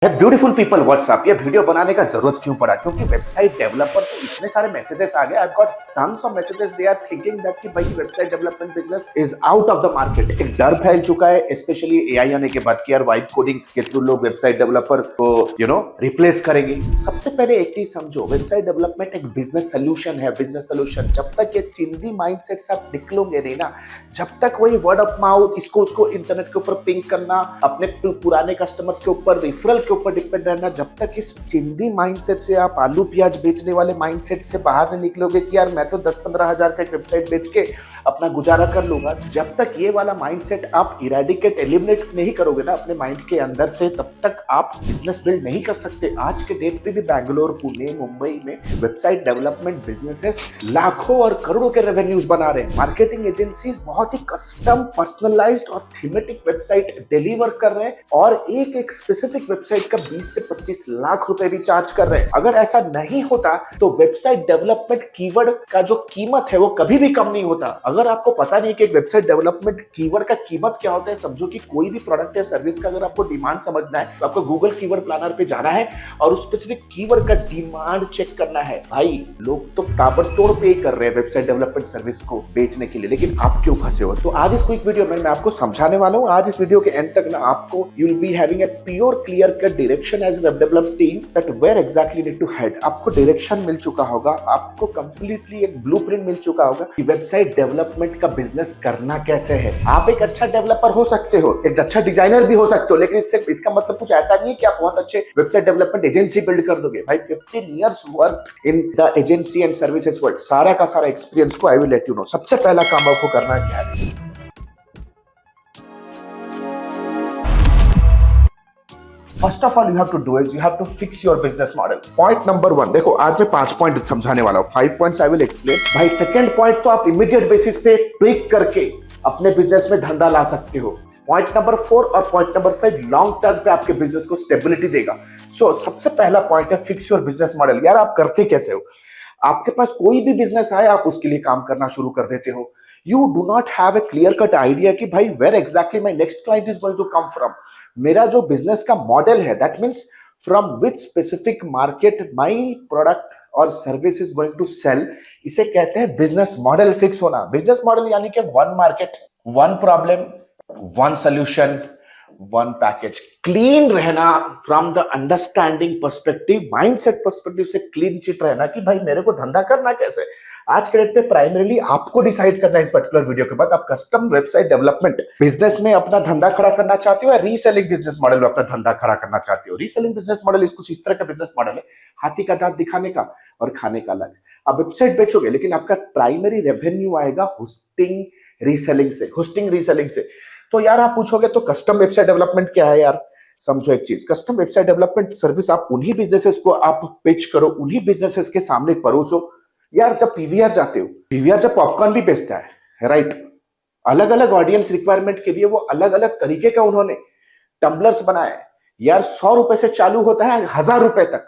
Beautiful people WhatsApp, ये video बनाने का जरूरत क्यों पड़ा? क्योंकि वेबसाइट डेवलपर से इतने सारे मैसेजेस आ गए। I got tons of messages, they are thinking that कि भाई website development business is out of the market. एक डर फैल चुका है, स्पेशली एआई आने के बाद कि यार वाइब कोडिंग के थ्रू लोग वेबसाइट डेवलपर को रिप्लेस करेंगे। सबसे पहले एक चीज समझो, वेबसाइट डेवलपमेंट एक बिजनेस सोल्यूशन है, बिजनेस सोल्यूशन। जब तक ये चिंदी माइंडसेट से आप निकलोगे नहीं ना, जब तक वही वर्ड ऑफ माउथ, इसको उसको इंटरनेट के ऊपर पिंग करना, अपने पुराने कस्टमर्स के ऊपर रिफरल के ऊपर डिपेंड रहना, जब तक इस चिंदी माइंडसेट से आप आलू प्याज बेचने वाले माइंडसेट से बाहर नहीं निकलोगे कि यार मैं तो 10-15 हजार का एक वेबसाइट बेच के अपना गुजारा कर लूंगा, जब तक ये वाला माइंडसेट आप इरेडिकेट एलिमिनेट नहीं करोगे ना अपने माइंड के अंदर से, तब तक आप बिजनेस बिल्ड नहीं कर सकते। आज के डेट पे भी बैंगलोर, पुणे, मुंबई में वेबसाइट डेवलपमेंट बिजनेसेस लाखों और करोड़ों के रेवेन्यूज बना रहे हैं। मार्केटिंग एजेंसीज बहुत ही कस्टम, पर्सनलाइज्ड और थीमेटिक वेबसाइट डिलीवर कर रहे हैं और एक एक स्पेसिफिक वेबसाइट का 20 से 25 लाख रुपए भी चार्ज कर रहे हैं। अगर ऐसा नहीं होता तो वेबसाइट डेवलपमेंट कीवर्ड का जो कीमत है वो कभी भी कम नहीं होता। अगर आपको पता नहीं कि एक वेबसाइट डेवलपमेंट कीवर्ड का कीमत क्या होता है, समझो कि कोई भी प्रोडक्ट या सर्विस का अगर आपको डिमांड समझना है तो आपको गूगल कीवर्ड प्लानर पे जाना है और उस स्पेसिफिक कीवर्ड का डिमांड चेक करना है। भाई लोग तो ताबड़तोड़ पे कर रहे हैं वेबसाइट डेवलपमेंट सर्विस को बेचने के लिए, लेकिन आप क्यों फंसे हो? तो आज इस क्विक वीडियो में मैं आपको समझाने वाला हूं। आज इस वीडियो के एंड तक ना आपको you will be having a pure clear cut direction as web develop team that where exactly need to head. आपको डायरेक्शन मिल चुका होगा, आपको कंप्लीटली एक ब्लूप्रिंट मिल चुका होगा कि वेबसाइट डेवलपमेंट का बिजनेस करना कैसे है। आप एक अच्छा डेवलपर हो सकते हो, एक अच्छा डिजाइनर भी हो सकते हो, लेकिन इसका मतलब कुछ ऐसा नहीं है कि आप बहुत अच्छे वेबसाइट डेवलपमेंट एजेंसी बिल्ड कर दोगे। भाई 15 years work in the agency and services world, सारा का सारा एक्सपीरियंस को I will let you know. सबसे पहला काम आपको करना क्या है? First of all, you have to do is you have to fix your business model. Point number 1, देखो आज मैं 5 पॉइंट समझाने वाला हूँ, 5 पॉइंट्स आई विल एक्सप्लेन। भाई सेकंड पॉइंट तो आप इमीडिएट बेसिस पे ट्विक करके अपने बिजनेस में धंधा ला सकते हो। पॉइंट नंबर 4 और पॉइंट नंबर 5 लॉन्ग टर्म पे आपके बिजनेस को स्टेबिलिटी देगा। सबसे पहला पॉइंट है फिक्स योर बिजनेस मॉडल। यार आप करते कैसे हो? आपके पास कोई भी बिजनेस आए, आप उसके लिए काम करना शुरू कर देते हो। You do not have a clear cut idea कि भाई where exactly my next client is going to come from. मेरा जो बिजनेस का मॉडल है, that means from which specific market my product और service is going to sell, इसे कहते हैं बिजनेस मॉडल फिक्स होना। बिजनेस मॉडल यानी कि one market, one problem, one solution, one package. Clean रहना from the understanding perspective, mindset perspective से clean chit रहना कि भाई मेरे को धंधा करना कैसे। आज के डेट पे प्राइमरीली आपको डिसाइड करना है इस पर्टिकुलर वीडियो के बाद, आप कस्टम वेबसाइट डेवलपमेंट बिजनेस में अपना धंधा खड़ा करना चाहते हो या रीसेलिंग बिजनेस मॉडल में अपना धंधा खड़ा करना चाहते हो। रीसेलिंग बिजनेस मॉडल कुछ इस तरह का बिजनेस मॉडल है, हाथी का दांत दिखाने का और खाने का अलग। आप वेबसाइट बेचोगे लेकिन आपका प्राइमरी रेवेन्यू आएगा होस्टिंग रीसेलिंग से, होस्टिंग रीसेलिंग से। तो यार आप पूछोगे तो कस्टम वेबसाइट डेवलपमेंट क्या है? यार समझो एक चीज, कस्टम वेबसाइट डेवलपमेंट सर्विस आप उन्हीं बिजनेसेस को आप पिच करो, उन्हीं बिजनेसेस के सामने परोसो। यार जब पीवीआर जाते हो, पीवीआर जब पॉपकॉर्न भी बेचता है, राइट, अलग अलग ऑडियंस रिक्वायरमेंट के लिए वो अलग अलग तरीके का उन्होंने टम्बलर्स बनाए। यार 100 रुपए से चालू होता है 1000 रुपए तक,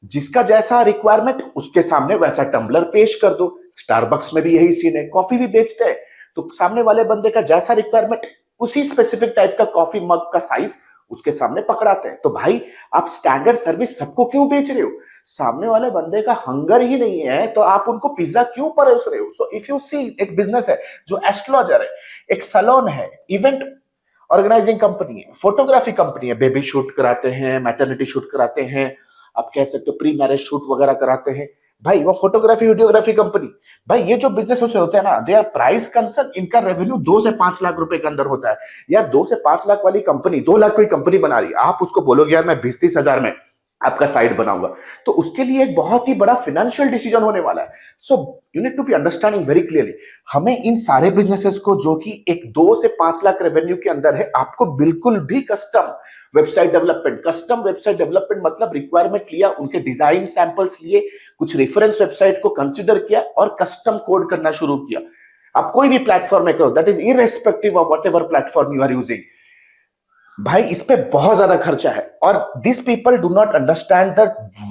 जिसका जैसा रिक्वायरमेंट उसके सामने वैसा टम्बलर पेश कर दो। स्टारबक्स में भी यही सीन है, कॉफी भी बेचते हैं तो सामने वाले बंदे का जैसा रिक्वायरमेंट, उसी स्पेसिफिक टाइप का कॉफी मग का साइज उसके सामने पकड़ाते हैं। तो भाई आप स्टैंडर्ड सर्विस सबको क्यों बेच रहे हो? सामने वाले बंदे का हंगर ही नहीं है तो आप उनको पिज्जा क्यों परोस रहे हो? सो इफ यू सी, एक बिजनेस है जो एस्ट्रोलॉजर है, एक सैलून है, इवेंट ऑर्गेनाइजिंग कंपनी है, फोटोग्राफी कंपनी है, बेबी शूट कराते हैं, मैटरनिटी शूट कराते हैं, आप कह सकते हो प्री मैरिज शूट वगैरह कराते हैं। भाई वो फोटोग्राफी वीडियोग्राफी कंपनी, भाई ये जो बिजनेस होते हैं ना, दे आर प्राइस कंसर्न, इनका रेवेन्यू 2 से 5 लाख रुपए के अंदर होता है। यार 2 से 5 लाख वाली कंपनी 2 लाख कोई कंपनी बना रही है, आप उसको बोलोगे यार मैं 20-30 हजार में आपका साइट बनाऊंगा, तो उसके लिए एक बहुत ही बड़ा फाइनेंशियल डिसीजन होने वाला है। So you need to be understanding very clearly. हमें इन सारे बिजनेसेस को जो कि एक 2 से 5 लाख रेवेन्यू के अंदर है, आपको बिल्कुल भी custom website development, custom website development मतलब रिक्वायरमेंट लिया, उनके डिजाइन सैंपल्स लिए, कुछ रेफरेंस वेबसाइट को कंसीडर किया और कस्टम कोड करना शुरू किया। आप कोई भी प्लेटफॉर्म में करो, that is irrespective of whatever platform you are using. भाई इस पे बहुत ज्यादा खर्चा है और this people do not understand the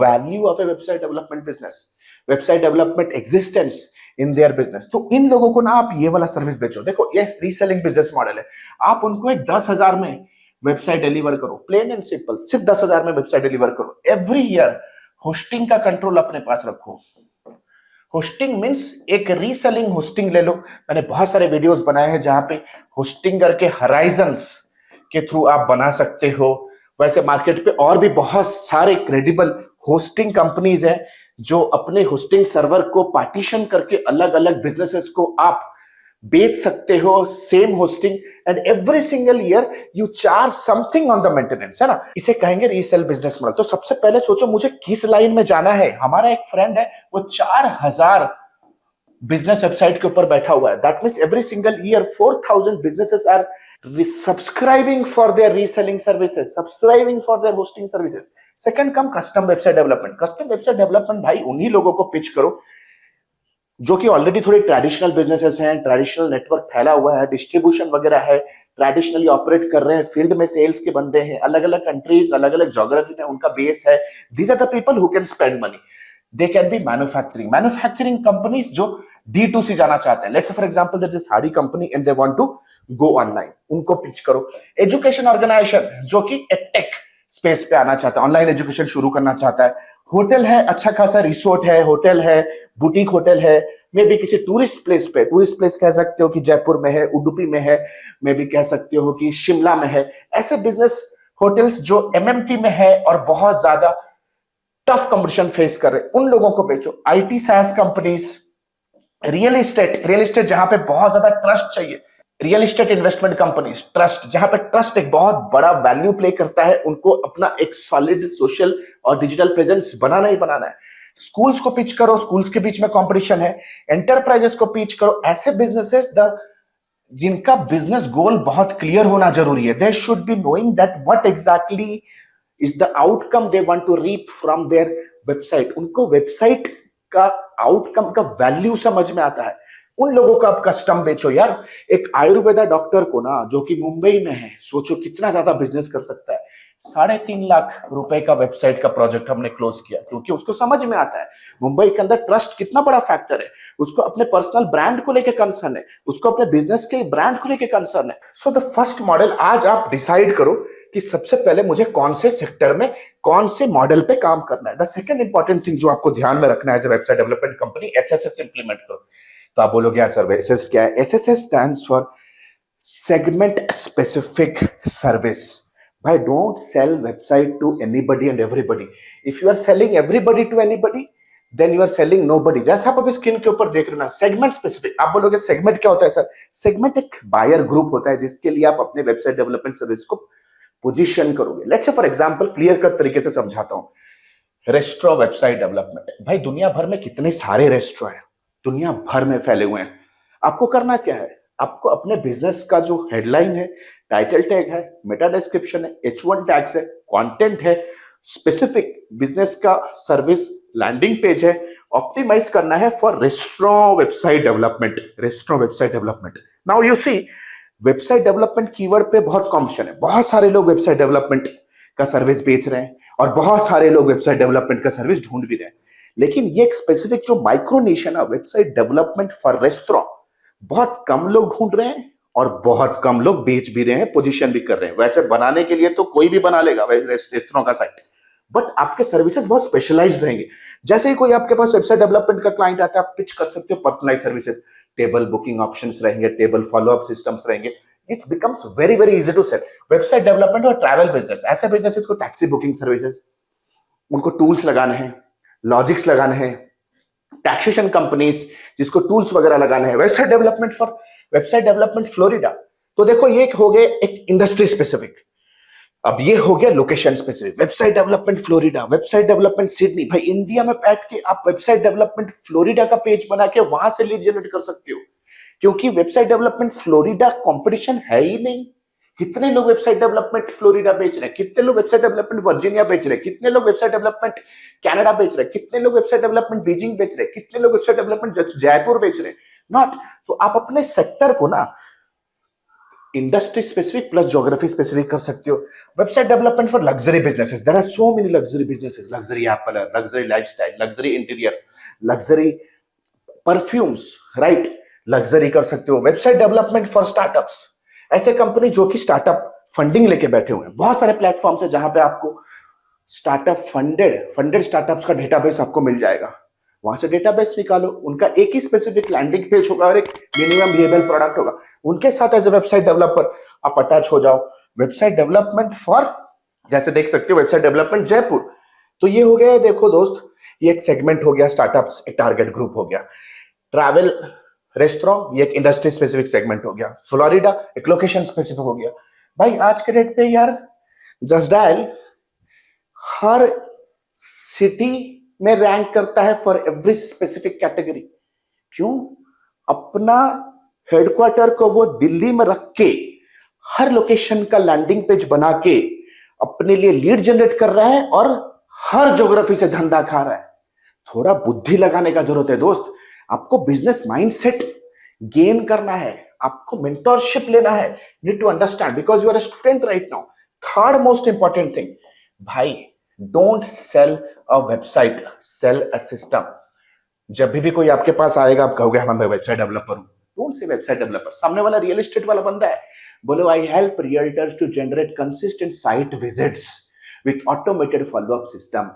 value of a website development business, website development existence in their business. तो इन लोगों को ना आप ये वाला सर्विस बेचो। देखो ये रीसेलिंग बिजनेस मॉडल है, आप उनको एक 10,000 में वेबसाइट डिलीवर करो, प्लेन एंड सिंपल, सिर्फ 10,000 में वेबसाइट डिलीवर करो। एवरी ईयर होस्टिंग का कंट्रोल अपने पास रखो। होस्टिंग मींस एक रीसेलिंग होस्टिंग ले लो। मैंने बहुत सारे वीडियोस बनाए हैं जहां पे होस्टिंग करके हराइजन्स के थ्रू आप बना सकते हो। वैसे मार्केट पे और भी बहुत सारे क्रेडिबल होस्टिंग कंपनीज हैं जो अपने होस्टिंग सर्वर को पार्टीशन करके अलग अलग बिजनेसेस को आप बेच सकते हो, same hosting, and every single year you charge something on the maintenance, है ना। इसे कहेंगे रीसेल बिजनेस मॉडल। तो सबसे पहले सोचो मुझे किस लाइन में जाना है। हमारा एक फ्रेंड है वो 4,000 बिजनेस वेबसाइट के ऊपर बैठा हुआ है। That means every single year 4,000 businesses are subscribing for their reselling services, subscribing for their hosting services. Second come custom website development. Custom website development भाई उन्हीं लोगों को पिच करो जो कि ऑलरेडी थोड़ी ट्रेडिशनल बिजनेसेस हैं, ट्रेडिशनल नेटवर्क फैला हुआ है, डिस्ट्रीब्यूशन वगैरह है, ट्रेडिशनली ऑपरेट कर रहे हैं, फील्ड में सेल्स के बंदे हैं, अलग अलग कंट्रीज, अलग अलग ज्योग्राफी में उनका बेस है। These are the people who can spend money. They can be manufacturing companies जो D2C जाना चाहते हैं। Let's for example there is a sari company and they want to go online, उनको पिच करो। एजुकेशन ऑर्गेनाइजेशन जो कि edtech space पे आना चाहता है, ऑनलाइन एजुकेशन शुरू करना चाहता है। होटल है, अच्छा खासा रिसोर्ट है, होटल है, बुटीक होटल है, मे भी किसी टूरिस्ट प्लेस पे, टूरिस्ट प्लेस कह सकते हो कि जयपुर में है, उडुपी में है, मे भी कह सकते हो कि शिमला में है। ऐसे बिजनेस होटल्स जो MMT में है और बहुत ज्यादा टफ कंपटीशन फेस कर रहे हैं, उन लोगों को बेचो। IT SaaS companies, real estate जहां पे बहुत ज्यादा ट्रस्ट चाहिए, real estate investment companies, trust जहां पे ट्रस्ट एक बहुत बड़ा वैल्यू प्ले करता है, उनको अपना एक सॉलिड सोशल और डिजिटल प्रेजेंस बनाना ही बनाना है। स्कूल्स को पिच करो, स्कूल्स के बीच में कंपटीशन है। एंटरप्राइजेस को पिच करो, ऐसे बिजनेसेस जिनका बिजनेस गोल बहुत क्लियर होना जरूरी है। They should be knowing that what exactly is the outcome they want to reap from their website. उनको वेबसाइट का आउटकम का वैल्यू समझ में आता है। उन लोगों का आप कस्टम बेचो यार। एक आयुर्वेदा डॉक्टर को ना जो कि मुंबई में है, सोचो कितना ज्यादा बिजनेस कर सकता है। 3.5 लाख रुपए का वेबसाइट का प्रोजेक्ट हमने क्लोज किया क्योंकि उसको समझ में आता है मुंबई के अंदर ट्रस्ट कितना बड़ा फैक्टर है। उसको अपने पर्सनल ब्रांड को लेकर कंसर्न है, उसको अपने बिजनेस के ब्रांड को लेकर कंसर्न है। सो द फर्स्ट मॉडल, आज आप डिसाइड करो कि सबसे पहले मुझे कौन से सेक्टर में, कौन से मॉडल पे काम करना है। द सेकंड इंपॉर्टेंट थिंग जो आपको ध्यान में रखना है as a website development company, SSS implement करो। तो आप बोलोगे यार सर SSS क्या है? SSS stands for segment specific service. भाई don't sell website to anybody and everybody. If you are selling everybody to anybody then you are selling nobody. जैसे आप अभी स्क्रीन के ऊपर देख रहे हो ना, सेगमेंट स्पेसिफिक। आप बोलोगे सेगमेंट क्या होता है सर? सेगमेंट एक बायर ग्रुप होता है जिसके लिए आप अपने वेबसाइट डेवलपमेंट सर्विस को पोजीशन करोगे। Let's say for example clear cut तरीके से समझाता हूं। Restaurant website development. भाई दुनिया भर में कितने सारे रेस्टोरेंट हैं, दुनिया भर में फैले हुए हैं। आपको करना क्या है? आपको अपने बिजनेस का जो हेडलाइन है, टाइटल टैग है, मेटा डिस्क्रिप्शन है, H1 टैग्स है, कंटेंट है, स्पेसिफिक बिजनेस का सर्विस लैंडिंग पेज है, ऑप्टिमाइज करना है for restaurant website development. Restaurant website development. Now you see website development keyword पे बहुत कॉम्पिटिशन है। बहुत सारे लोग वेबसाइट डेवलपमेंट का सर्विस बेच रहे हैं और बहुत सारे लोग वेबसाइट डेवलपमेंट का सर्विस ढूंढ भी रहे हैं। लेकिन ये एक स्पेसिफिक जो माइक्रो निश है ना, वेबसाइट डेवलपमेंट फॉर रेस्टोरेंट, बहुत कम लोग ढूंढ रहे हैं और बहुत कम लोग बेच भी रहे हैं, पोजीशन भी कर रहे हैं। वैसे बनाने के लिए तो कोई भी बना लेगा रेस्टोरेंट का साइट, बट आपके सर्विसेज बहुत स्पेशलाइज्ड रहेंगे। जैसे ही कोई आपके पास वेबसाइट डेवलपमेंट का क्लाइंट आता है, आप पिच कर सकते हो personalize services, table booking options रहेंगे, टेबल फॉलोअप सिस्टम्स रहेंगे। It becomes very very easy to sell. Website development और ट्रैवल बिजनेस, ऐसे बिजनेसेस को टैक्सी बुकिंग सर्विसेज, उनको टूल्स लगाने हैं, लॉजिक्स लगाने हैं, टैक्सेशन कंपनीज जिसको टूल्स वगैरह लगाने हैं, website development for website development Florida. तो देखो ये हो गए एक इंडस्ट्री स्पेसिफिक। अब ये हो गया location specific. Website development Florida, website development Sydney. भाई इंडिया में बैठ के आप वेबसाइट डेवलपमेंट फ्लोरिडा का पेज बना के वहां से लीड जनरेट कर सकते हो, क्योंकि वेबसाइट डेवलपमेंट फ्लोरिडा कंपटीशन है ही नहीं। कितने लोग वेबसाइट डेवलपमेंट फ्लोरिडा बेच रहे हैं, कितने लोग वेबसाइट डेवलपमेंट वर्जीनिया बेच रहे हैं, कितने लोग वेबसाइट डेवलपमेंट कनाडा बेच रहे हैं, कितने लोग वेबसाइट डेवलपमेंट बीजिंग बेच रहे हैं, कितने लोग वेबसाइट डेवलपमेंट जयपुर बेच रहे हैं। नॉट। तो आप अपने सेक्टर को ना industry specific plus geography specific कर सकते हो। Website development for luxury businesses, there are so many luxury businesses, luxury apparel, luxury lifestyle, luxury interior, luxury perfumes, right, luxury कर सकते हो। वेबसाइट डेवलपमेंट फॉर स्टार्टअप्स, ऐसे company जो कि startup funding लेके बैठे हुए हैं। बहुत सारे प्लेटफॉर्म्स है जहां पे आपको स्टार्टअप फंडेड स्टार्टअप्स का डेटाबेस आपको मिल जाएगा। वहां से डेटाबेस निकालो, उनका एक ही स्पेसिफिक लैंडिंग पेज होगा और एक मिनिमम विएबल प्रोडक्ट होगा। उनके साथ एज ए वेबसाइट डेवलपर आप अटैच हो जाओ। वेबसाइट डेवलपमेंट फॉर, जैसे देख सकते हो वेबसाइट डेवलपमेंट जयपुर। तो ये हो गया, देखो दोस्त, ये एक सेगमेंट हो गया, स्टार्टअप्स एक टारगेट ग्रुप हो गया। ट्रैवल रेस्टोरेंट ये एक इंडस्ट्री स्पेसिफिक सेगमेंट हो गया। फ्लोरिडा एक लोकेशन स्पेसिफिक हो गया। भाई आज के डेट पे यार जस्ट डायल हर सिटी में रैंक करता है फॉर एवरी स्पेसिफिक कैटेगरी। क्यों? अपना हेडक्वार्टर को वो दिल्ली में रख के हर लोकेशन का लैंडिंग पेज बना के अपने लिए लीड जनरेट कर रहा है और हर ज्योग्राफी से धंधा खा रहा है। थोड़ा बुद्धि लगाने का जरूरत है दोस्त। आपको बिजनेस माइंडसेट गेन करना है, आपको मेंटरशिप लेना है। Need to understand because you are a student right now. Third most important thing, भाई don't sell a website, sell a system. जब भी कोई आपके पास आएगा आप कहोगे मैं वेबसाइट डेवलपर हूं, डोंट से वेबसाइट डेवलपर। सामने वाला रियल एस्टेट वाला बंदा है, बोलो I help realtors to generate consistent site visits with automated follow up system.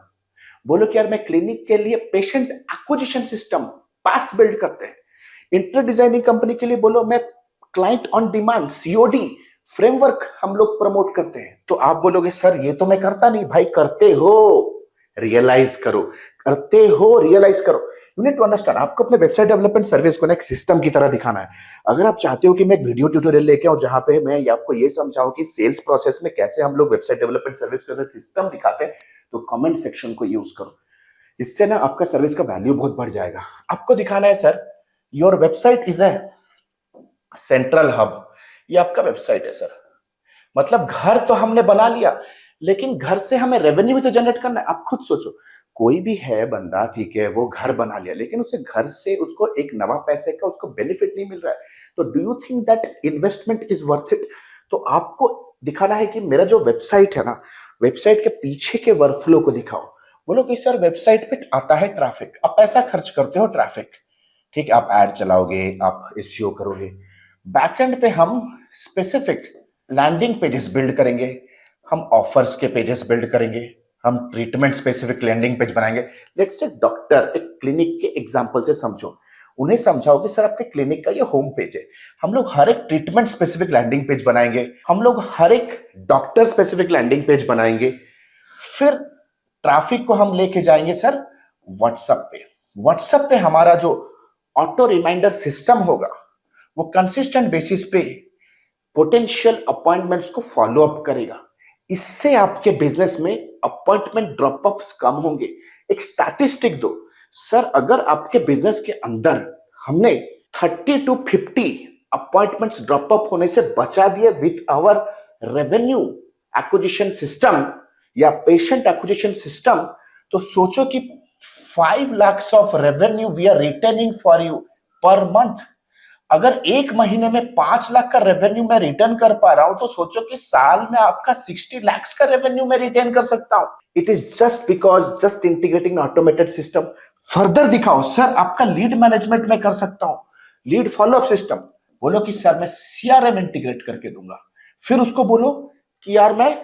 बोलो कि यार मैं क्लिनिक के लिए पेशेंट एक्विजिशन सिस्टम पास बिल्ड करते हैं। इंटर डिजाइनिंग कंपनी के लिए बोलो मैं client on demand COD framework हम लोग प्रमोट करते हैं। तो आप बोलोगे सर ये तो मैं करता नहीं। भाई करते हो, रियलाइज करो, करते हो रियलाइज करो। You need to understand. आपको अपने वेबसाइट डेवलपमेंट सर्विस को ना एक सिस्टम की तरह दिखाना है। अगर आप चाहते हो कि मैं एक वीडियो ट्यूटोरियल लेके आऊं जहां पे मैं आपको ये समझाऊं कि सेल्स प्रोसेस में कैसे हम लोग वेबसाइट डेवलपमेंट सर्विस को सिस्टम दिखाते हैं, तो कमेंट सेक्शन को यूज करो। इससे ना आपका सर्विस का वैल्यू बहुत बढ़ जाएगा। आपको दिखाना है sir your website is a central hub. ये आपका वेबसाइट है सर, मतलब घर तो हमने बना लिया लेकिन घर से हमें रेवेन्यू भी तो जनरेट करना है। आप खुद सोचो, कोई भी है बंदा, ठीक है, वो घर बना लिया लेकिन उसे घर से उसको एक नवा पैसे का उसको बेनिफिट नहीं मिल रहा है। तो do you think that investment is worth it? तो आपको दिखाना है कि मेरा जो वेबसाइट है ना, वेबसाइट के पीछे के वर्कफ्लो को दिखाओ। बोलो कि सर वेबसाइट पे आता है ट्रैफिक, आप पैसा खर्च करते हो ट्रैफिक, ठीक है, आप एड चलाओगे, आप एसईओ करोगे। बैकएंड पे हम स्पेसिफिक लैंडिंग पेजेस बिल्ड करेंगे, हम ऑफर्स के पेजेस बिल्ड करेंगे, हम ट्रीटमेंट स्पेसिफिक लैंडिंग पेज बनाएंगे। लेट्स से डॉक्टर एक क्लिनिक के एग्जांपल से समझो, उन्हें समझाओ कि सर आपके क्लिनिक का ये होम पेज है, हम लोग हर एक ट्रीटमेंट स्पेसिफिक लैंडिंग पेज बनाएंगे, हम लोग हर एक डॉक्टर स्पेसिफिक लैंडिंग पेज बनाएंगे। फिर ट्रैफिक को हम लेके जाएंगे सर व्हाट्सएप पे। व्हाट्सएप पे हमारा जो ऑटो रिमाइंडर सिस्टम होगा वो कंसिस्टेंट बेसिस पे पोटेंशियल अपॉइंटमेंट्स को फॉलो अप करेगा। इससे आपके बिजनेस में अपॉइंटमेंट ड्रॉप अप्स कम होंगे। एक स्टैटिस्टिक दो सर, अगर आपके बिजनेस के अंदर हमने 30 to 50 अपॉइंटमेंट्स ड्रॉप अप होने से बचा दिए with our revenue acquisition system या पेशेंट एक्विजिशन सिस्टम, तो सोचो कि 5 lakhs of revenue we are returning for you per month. अगर एक महीने में 5 लाख का रेवेन्यू मैं रिटर्न कर पा रहा हूं तो सोचो कि साल में आपका 60 lakhs का रेवेन्यू मैं रिटर्न कर सकता हूं। It is just because just integrating automated system. Further दिखाओ सर आपका लीड मैनेजमेंट में कर सकता हूं, लीड फॉलोअप सिस्टम। बोलो कि सर मैं सीआरएम इंटीग्रेट करके दूंगा। फिर उसको बोलो कि यार मैं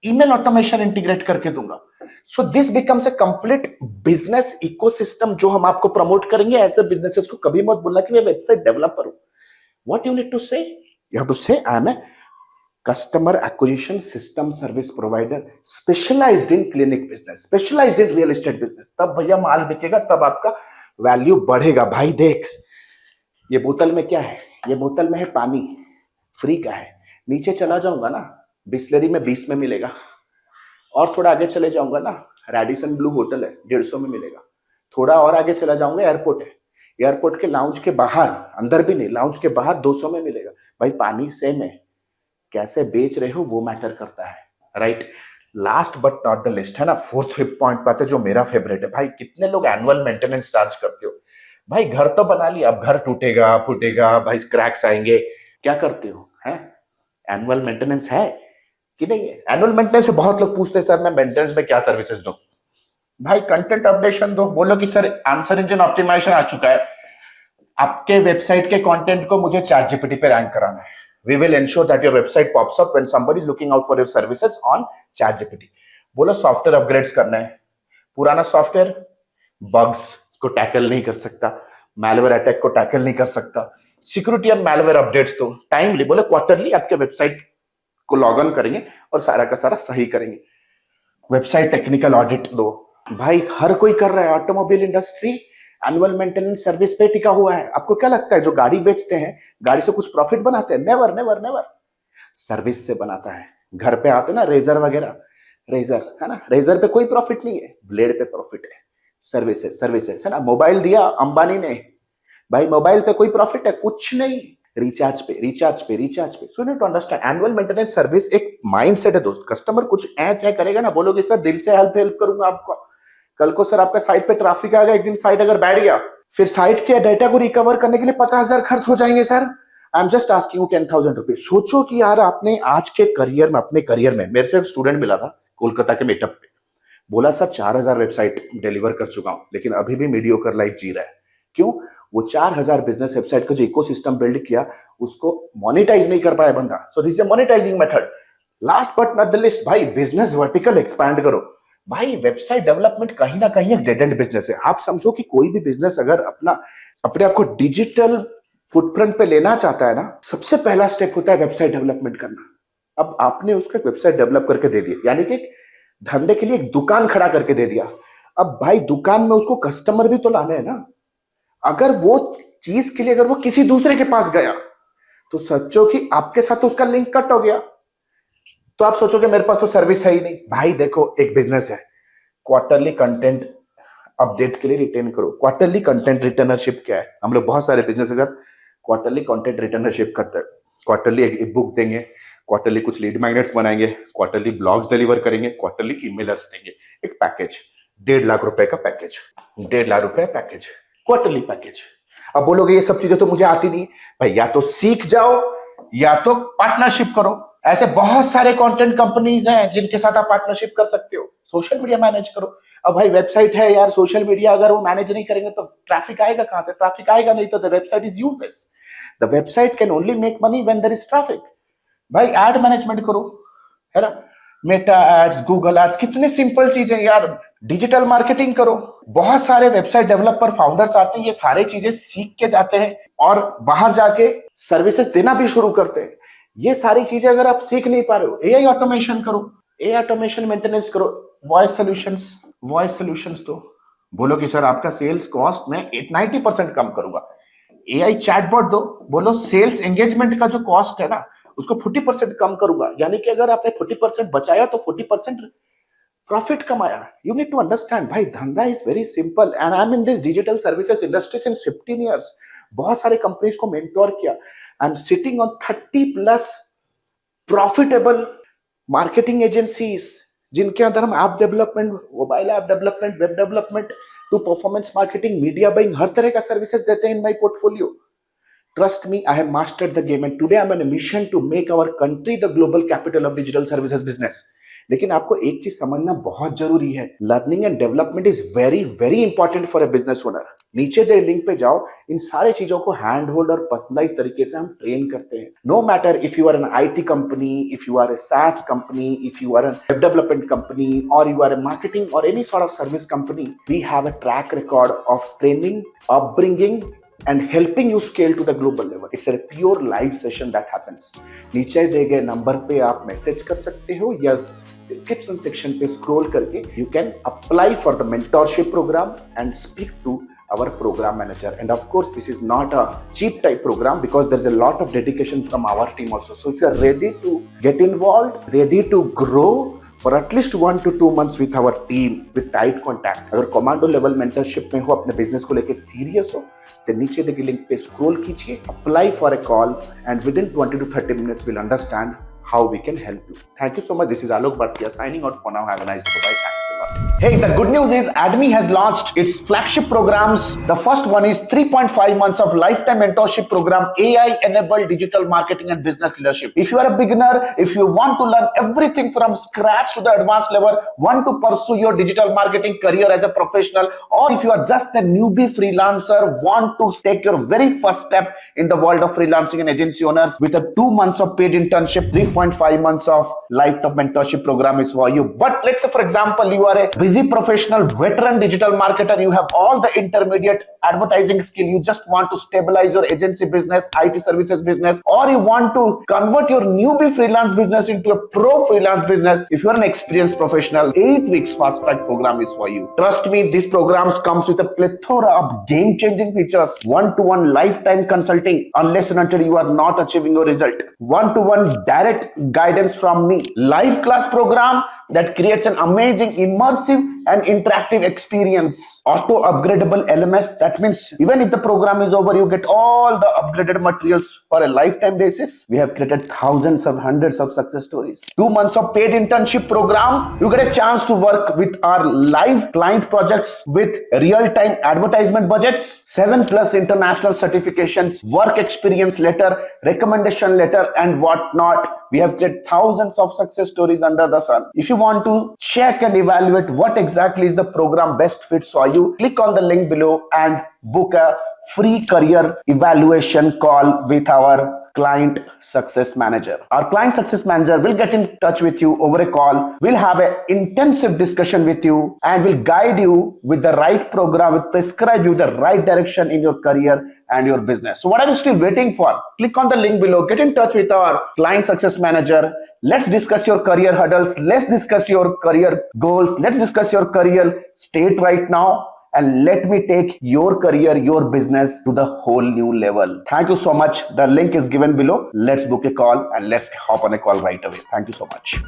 ईमेल ऑटोमेशन इंटीग्रेट करके दूंगा। So this becomes a complete business ecosystem जो हम आपको प्रमोट करेंगे। ऐसे बिजनेसेस को कभी मत बोलना कि मैं वेबसाइट डेवलपर हूं। What you need to say, you have to say I am a customer acquisition system service provider specialized in clinic business, specialized in real estate business. तब भैया माल बिकेगा, तब आपका वैल्यू बढ़ेगा। भाई देख ये बोतल में क्या है, ये बोतल में है पानी, फ्री का है। नीचे चला जाऊंगा ना बिस्लरी में 20 में मिलेगा, और थोड़ा आगे चले जाऊंगा ना रेडिसन ब्लू होटल है 150 में मिलेगा। थोड़ा और आगे चला जाऊंगा एयरपोर्ट है, एयरपोर्ट के लाउंज के बाहर, अंदर भी नहीं, लाउंज के बाहर 200 में मिलेगा। भाई पानी सेम है, कैसे बेच रहे हो वो मैटर करता है, right. Last but not the list है ना, फोर्थ फिफ्थ पॉइंट पाते जो मेरा फेवरेट है। भाई कितने लोग एनुअल मेंटेनेंस चार्ज करते हो? भाई घर तो बना लिया, अब घर टूटेगा फूटेगा, भाई क्रैक्स आएंगे, क्या करते हो? है एनुअल मेंटेनेंस है कि नहीं है? एनुअल मेंटेनेंस से बहुत लोग पूछते हैं सर मैं मेंटेनेंस में क्या सर्विसेज दूं? भाई कंटेंट अपडेशन दो। बोलो कि सर आंसर इंजन ऑप्टिमाइजेशन आ चुका है, आपके वेबसाइट के कंटेंट को मुझे चैट जीपीटी पे रैंक कराना है। We will ensure that your website pops up when somebody is looking out for your services on ChatGPT. बोलो सॉफ्टवेयर अपग्रेड्स करना है, पुराना सॉफ्टवेयर बग्स को टैकल नहीं कर सकता, मैलवेयर अटैक को टैकल नहीं कर सकता, सिक्योरिटी एंड मैलवेयर अपडेट्स तो टाइमली, बोले क्वार्टरली आपके वेबसाइट को लॉग इन करेंगे और सारा का सारा सही करेंगे। वेबसाइट टेक्निकल ऑडिट दो, भाई हर कोई कर रहा है। Automobile industry annual maintenance service पे टिका हुआ है। आपको क्या लगता है जो गाड़ी बेचते हैं गाड़ी से कुछ प्रॉफिट बनाते हैं? नेवर नेवर नेवर, सर्विस से बनाता है। घर पे आते ना रेजर वगैरह, रेजर है ना, रेजर पे कोई प्रॉफिट नहीं है, ब्लेड पे प्रॉफिट है। सर्विसेज सर्विसेज है ना। मोबाइल दिया अंबानी ने, भाई मोबाइल पे कोई प्रॉफिट है? कुछ नहीं। Recharge pay recharge pay recharge pay. So you need to understand annual maintenance service एक माइंडसेट है दोस्त। कस्टमर कुछ ऐ करेगा ना, बोलोगे सर दिल से हेल्प करूंगा आपको। कल को सर आपका साइट पे ट्रैफिक आ गया, एक दिन साइट अगर बैठ गया, फिर साइट के डाटा को रिकवर करने के लिए 50,000 खर्च हो जाएंगे sir. I am just asking you 10,000 rupees. सोचो कि यार आपने आज के करियर में, अपने करियर में, मेरे से एक स्टूडेंट मिला था कोलकाता के मीटअप पे, बोला सर 4,000 वेबसाइट डिलीवर कर चुका हूं लेकिन अभी भी मीडियोकर लाइफ जी रहा है। क्यों? वो 4,000 बिजनेस वेबसाइट का जो इकोसिस्टम बिल्ड किया उसको मोनेटाइज नहीं कर पाया बंदा। So this is a monetising method. Last but not the list, भाई बिजनेस वर्टिकल एक्सपैंड करो। भाई वेबसाइट डेवलपमेंट कहीं ना कहीं एक डेड एंड बिजनेस है। आप समझो कि कोई भी बिजनेस अगर अपने आप को डिजिटल फुटप्रिंट पे लेना चाहता है ना, सबसे पहला स्टेप होता है वेबसाइट डेवलपमेंट करना। अब आपने उसको वेबसाइट डेवलप करके दे दिया, यानी कि धंधे के लिए एक दुकान खड़ा करके दे दिया। अब भाई दुकान में उसको कस्टमर भी तो लाने हैं ना। अगर वो चीज के लिए अगर वो किसी दूसरे के पास गया तो सोचो कि आपके साथ तो उसका लिंक कट हो गया। तो आप सोचोगे मेरे पास तो सर्विस है ही नहीं। भाई देखो एक बिजनेस है, क्वार्टरली कंटेंट अपडेट के लिए रिटेन करो। क्वार्टरली कंटेंट रिटर्नरशिप क्या है? हम लोग बहुत सारे बिजनेस अगर क्वार्टरली कंटेंट रिटर्नरशिप करते हैं, क्वार्टरली एक बुक देंगे, क्वार्टरली कुछ लीड मैग्नेट्स बनाएंगे, क्वार्टरली ब्लॉग्स डिलीवर करेंगे, क्वार्टरली ईमेलर्स देंगे। एक पैकेज 1.5 लाख रुपए का पैकेज, 1.5 लाख रुपए पैकेज, क्वार्टरली पैकेज। अब बोलोगे ये सब चीजें तो मुझे आती नहीं। भाई या तो सीख जाओ या तो पार्टनरशिप करो। ऐसे बहुत सारे कंटेंट कंपनीज हैं जिनके साथ आप पार्टनरशिप कर सकते हो। सोशल मीडिया मैनेज करो। अब भाई वेबसाइट है यार, सोशल मीडिया अगर वो मैनेज नहीं करेंगे तो ट्रैफिक आएगा कहां से? ट्रैफिक आएगा नहीं तो the website is useless. The website can only make money when there is traffic. भाई एड मैनेजमेंट करो, है ना, मेटा एड्स, गूगल एड्स, कितनी सिंपल चीजें यार। डिजिटल मार्केटिंग करो। बहुत सारे वेबसाइट डेवलपर फाउंडर्स आते हैं, ये सारी चीजें सीख के जाते हैं और बाहर जाके सर्विसेज देना भी शुरू करते हैं। ये सारी चीजें अगर आप सीख नहीं पा रहे हो, एआई ऑटोमेशन करो, एआई ऑटोमेशन मेंटेनेंस करो, वॉइस सॉल्यूशंस तो बोलो कि सर आपका सेल्स कॉस्ट में 90% कम करूंगा। एआई चैटबॉट दो, बोलो सेल्स एंगेजमेंट का जो कॉस्ट है ना उसको 40% कम करूंगा। यानी कि अगर आपने 40% बचाया तो 40% प्रॉफिट कमाया। यू नीड टू अंडरस्टैंड भाई धंधा is very simple and I am in this digital services industry since 15 years. बहुत सारे कंपनीज को मेंटोर किया। I am sitting on 30+ profitable marketing agencies जिनके अंदर हम app development, mobile app development, web development to performance marketing, media buying, हर तरह का सर्विसेज देते हैं in my portfolio. Trust me, I have mastered the game and today I'm on a mission to make our country the global capital of digital services business. लेकिन आपको एक चीज समझना बहुत जरूरी है, learning and development is very very important for a business owner. नीचे दे link पे जाओ, इन सारे चीजों को हैंड होल्ड और पर्सनलाइज तरीके से हम ट्रेन करते हैं। No matter if you are an IT company, if you are a SaaS company, if you are an web development company, और यू आर ए मार्केटिंग और any sort of service company, we have a track record of training, upbringing and helping you scale to the global level. It's a pure live session that happens. नीचे दिए गए number पे आप message कर सकते हो या डिस्क्रिप्शन सेक्शन पे स्क्रॉल करके you can apply for the mentorship program and speak to our program manager. And of course, this is not a cheap type program because there's a lot of dedication from our team also. So if you are ready to get involved, ready to grow for at least 1 to 2 months with our team with tight contact, अगर commando level mentorship में हो, अपने business को लेके serious हो, तो नीचे दिए लिंक पे स्क्रॉल कीजिए, apply for a call and with in 20 to 30 minutes we'll understand how we can help you. Thank you so much. This is Alok Bhatia signing out for now. Have a nice day. Bye. Thanks a lot. Hey, the good news is ADME has launched its flagship programs. The first one is 3.5 months of lifetime mentorship program, AI-enabled digital marketing and business leadership. If you are a beginner, if you want to learn everything from scratch to the advanced level, want to pursue your digital marketing career as a professional, or if you are just a newbie freelancer, want to take your very first step in the world of freelancing and agency owners with a 2 months of paid internship, 3.5 months of lifetime mentorship program is for you. But let's say, for example, you are a busy professional, veteran digital marketer, you have all the intermediate advertising skill, you just want to stabilize your agency business, IT services business, or you want to convert your newbie freelance business into a pro freelance business. If you are an experienced professional, 8 weeks fast track program is for you. Trust me, these programs comes with a plethora of game-changing features, one-to-one lifetime consulting unless and until you are not achieving your result, one-to-one direct guidance from me, live class program that creates an amazing immersive and interactive experience, auto upgradable LMS. That means even if the program is over, you get all the upgraded materials for a lifetime basis. We have created thousands of hundreds of success stories. 2 months of paid internship program, you get a chance to work with our live client projects with real-time advertisement budgets, 7+ international certifications, work experience letter, recommendation letter, and whatnot. We have created thousands of success stories under the sun. If you want to check and evaluate what exactly is the program best fits for you, click on the link below and book a free career evaluation call with our client success manager. Our client success manager will get in touch with you over a call. We'll have an intensive discussion with you and will guide you with the right program, will prescribe you the right direction in your career and your business. So what are you still waiting for? Click on the link below, get in touch with our client success manager. Let's discuss your career hurdles. Let's discuss your career goals. Let's discuss your career state right now. And let me take your career, your business to the whole new level. Thank you so much. The link is given below. Let's book a call and let's hop on a call right away. Thank you so much.